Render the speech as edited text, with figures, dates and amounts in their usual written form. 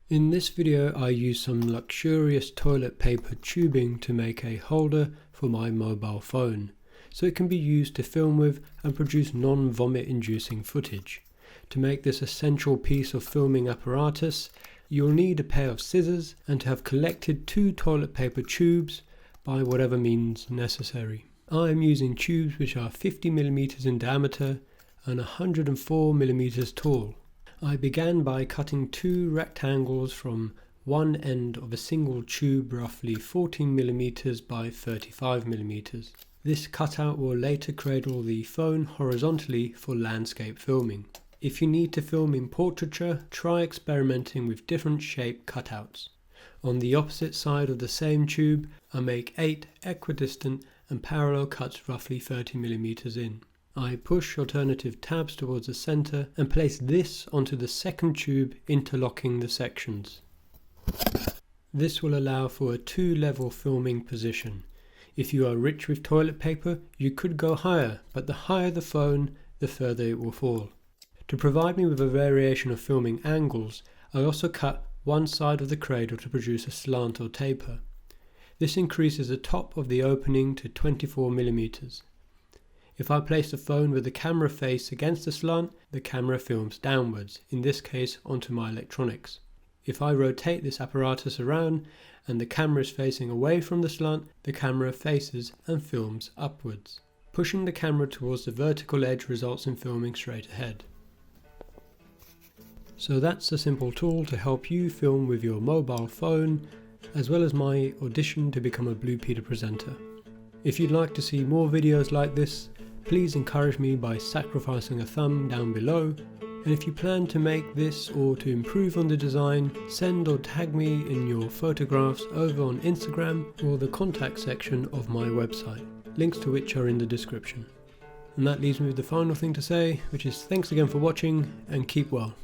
In this video I use some luxurious toilet paper tubing to make a holder for my mobile phone, so it can be used to film with and produce non-vomit inducing footage. To make this essential piece of filming apparatus, you'll need a pair of scissors and to have collected 2 toilet paper tubes by whatever means necessary. I am using tubes which are 50mm in diameter and 104mm tall. I began by cutting 2 rectangles from one end of a single tube roughly 14mm by 35mm. This cutout will later cradle the phone horizontally for landscape filming. If you need to film in portraiture, try experimenting with different shape cutouts. On the opposite side of the same tube, I make 8 equidistant and parallel cuts roughly 30mm in. I push alternative tabs towards the center and place this onto the second tube, interlocking the sections. This will allow for a 2-level filming position. If you are rich with toilet paper, you could go higher, but the higher the phone, the further it will fall. To provide me with a variation of filming angles, I also cut one side of the cradle to produce a slant or taper. This increases the top of the opening to 24mm. If I place the phone with the camera face against the slant, the camera films downwards, in this case onto my electronics. If I rotate this apparatus around and the camera is facing away from the slant, the camera faces and films upwards. Pushing the camera towards the vertical edge results in filming straight ahead. So that's a simple tool to help you film with your mobile phone, as well as my audition to become a Blue Peter presenter. If you'd like to see more videos like this, please encourage me by sacrificing a thumb down below, and if you plan to make this or to improve on the design, send or tag me in your photographs over on Instagram or the contact section of my website, links to which are in the description. And that leaves me with the final thing to say, which is thanks again for watching and keep well.